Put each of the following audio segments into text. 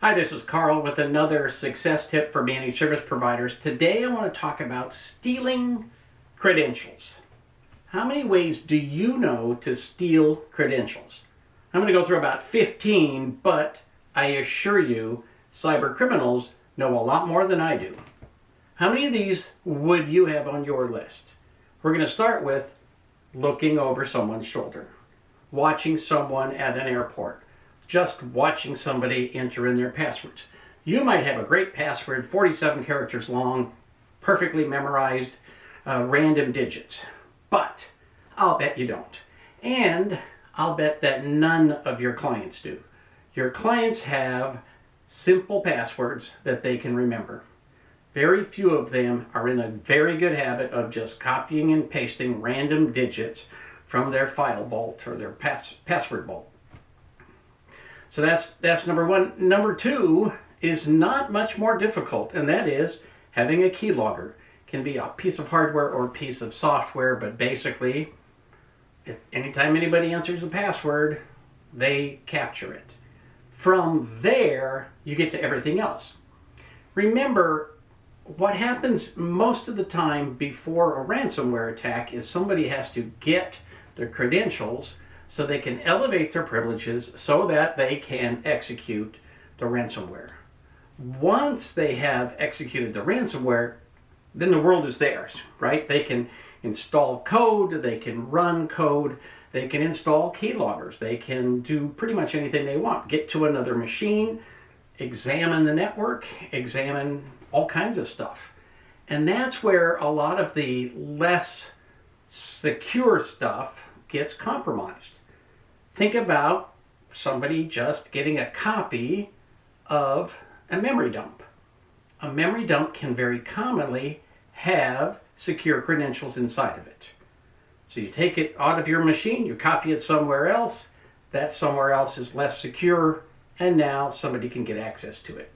Hi, this is Carl with another success tip for managed service providers. Today I want to talk about stealing credentials. How many ways do you know to steal credentials? I'm going to go through about 15, but I assure you cyber criminals know a lot more than I do. How many of these would you have on your list? We're going to start with looking over someone's shoulder, watching someone at an airport, just watching somebody enter in their passwords. You might have a great password, 47 characters long, perfectly memorized, random digits, but I'll bet you don't. And I'll bet that none of your clients do. Your clients have simple passwords that they can remember. Very few of them are in a very good habit of just copying and pasting random digits from their file vault or their password vault. So that's number one. Number two is not much more difficult, and that is having a keylogger. Can be a piece of hardware or a piece of software, but basically, anytime anybody enters a password, they capture it. From there, you get to everything else. Remember, what happens most of the time before a ransomware attack is somebody has to get their credentials so they can elevate their privileges so that they can execute the ransomware. Once they have executed the ransomware, then the world is theirs, right? They can install code, they can run code, they can install keyloggers, they can do pretty much anything they want. Get to another machine, examine the network, examine all kinds of stuff. And that's where a lot of the less secure stuff gets compromised. Think about somebody just getting a copy of a memory dump. A memory dump can very commonly have secure credentials inside of it. So you take it out of your machine, you copy it somewhere else, that somewhere else is less secure, and now somebody can get access to it.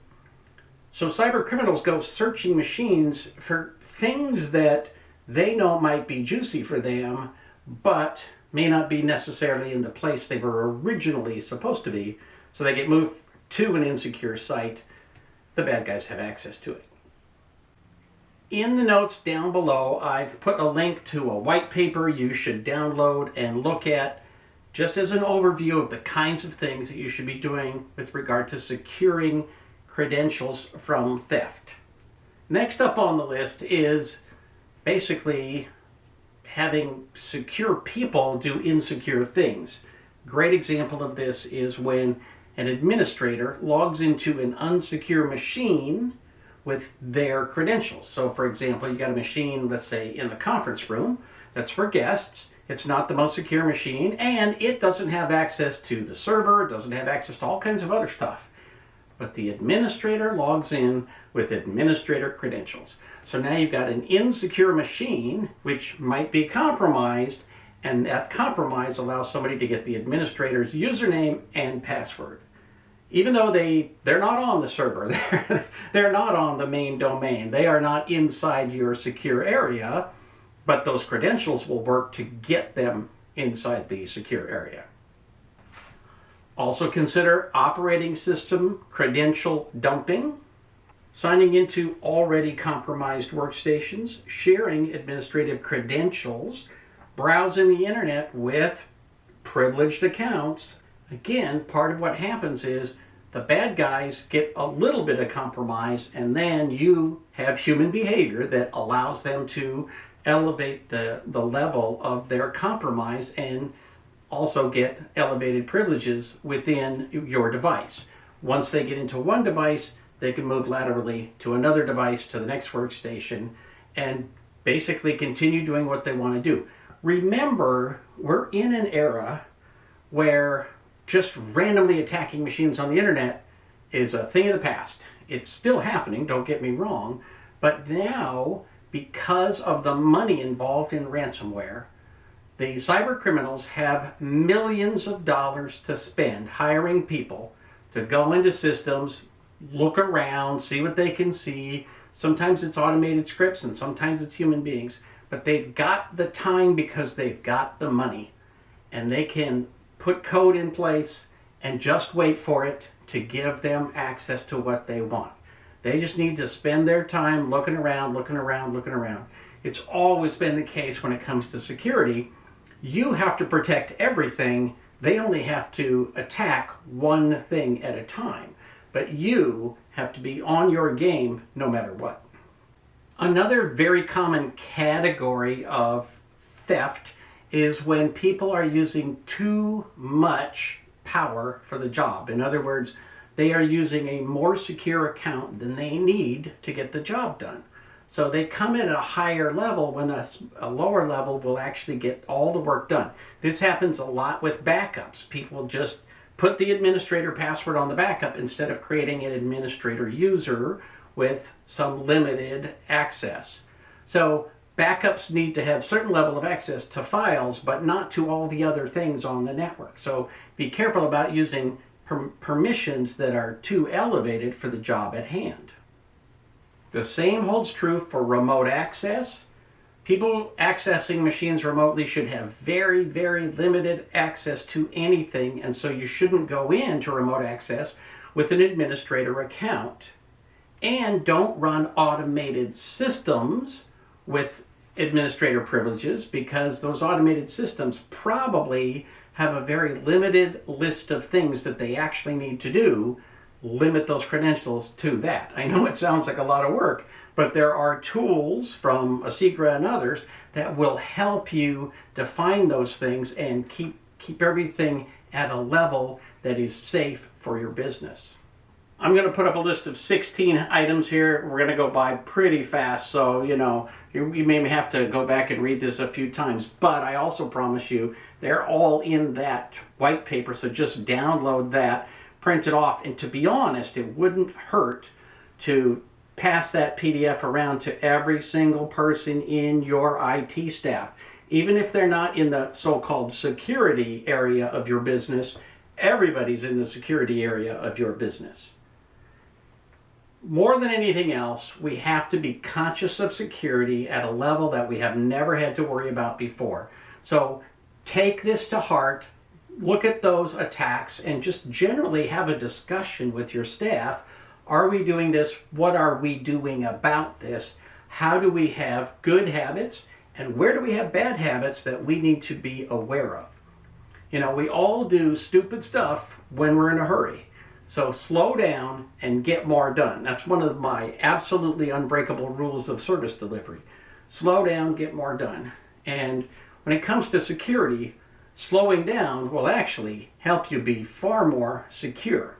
So cyber criminals go searching machines for things that they know might be juicy for them, but may not be necessarily in the place they were originally supposed to be, so they get moved to an insecure site. The bad guys have access to it. In the notes down below, I've put a link to a white paper you should download and look at, just as an overview of the kinds of things that you should be doing with regard to securing credentials from theft. Next up on the list is basically having secure people do insecure things. Great example of this is when an administrator logs into an unsecure machine with their credentials. So for example, you got a machine, let's say in the conference room, that's for guests. It's not the most secure machine, and it doesn't have access to the server, it doesn't have access to all kinds of other stuff. But the administrator logs in with administrator credentials. So now you've got an insecure machine which might be compromised, and that compromise allows somebody to get the administrator's username and password. Even though they're not on the server, they're not on the main domain, they are not inside your secure area, but those credentials will work to get them inside the secure area. Also consider operating system credential dumping, signing into already compromised workstations, sharing administrative credentials, browsing the internet with privileged accounts. Again, part of what happens is the bad guys get a little bit of compromise, and then you have human behavior that allows them to elevate the level of their compromise and also get elevated privileges within your device. Once they get into one device, they can move laterally to another device, to the next workstation, and basically continue doing what they want to do. Remember, we're in an era where just randomly attacking machines on the internet is a thing of the past. It's still happening, don't get me wrong, but now, because of the money involved in ransomware, the cyber criminals have millions of dollars to spend hiring people to go into systems, look around, see what they can see. Sometimes it's automated scripts and sometimes it's human beings, but they've got the time because they've got the money, and they can put code in place and just wait for it to give them access to what they want. They just need to spend their time looking around, looking around, looking around. It's always been the case when it comes to security. You have to protect everything. They only have to attack one thing at a time. But you have to be on your game no matter what. Another very common category of theft is when people are using too much power for the job. In other words, they are using a more secure account than they need to get the job done. So they come in at a higher level when a lower level will actually get all the work done. This happens a lot with backups. People just put the administrator password on the backup instead of creating an administrator user with some limited access. So backups need to have certain level of access to files, but not to all the other things on the network. So be careful about using permissions that are too elevated for the job at hand. The same holds true for remote access. People accessing machines remotely should have very, very limited access to anything, and so you shouldn't go into remote access with an administrator account. And don't run automated systems with administrator privileges, because those automated systems probably have a very limited list of things that they actually need to do. Limit those credentials to that. I know it sounds like a lot of work, but there are tools from Asigra and others that will help you define those things and keep everything at a level that is safe for your business. I'm going to put up a list of 16 items here. We're going to go by pretty fast, so you may have to go back and read this a few times, but I also promise you they're all in that white paper, so just download that, print it off, and to be honest, it wouldn't hurt to pass that PDF around to every single person in your IT staff. Even if they're not in the so-called security area of your business, everybody's in the security area of your business. More than anything else, we have to be conscious of security at a level that we have never had to worry about before. So take this to heart, look at those attacks, and just generally have a discussion with your staff. Are we doing this? What are we doing about this? How do we have good habits? And where do we have bad habits that we need to be aware of? We all do stupid stuff when we're in a hurry. So slow down and get more done. That's one of my absolutely unbreakable rules of service delivery. Slow down, get more done. And when it comes to security, slowing down will actually help you be far more secure.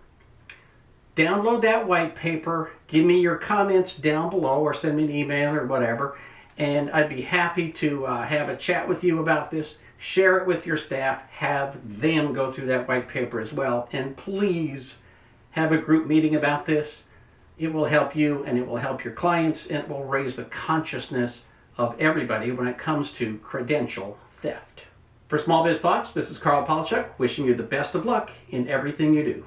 Download that white paper, give me your comments down below, or send me an email or whatever, and I'd be happy to have a chat with you about this. Share it with your staff, have them go through that white paper as well, and please have a group meeting about this. It will help you, and it will help your clients, and it will raise the consciousness of everybody when it comes to credential theft. For Small Biz Thoughts, this is Carl Palachuk, wishing you the best of luck in everything you do.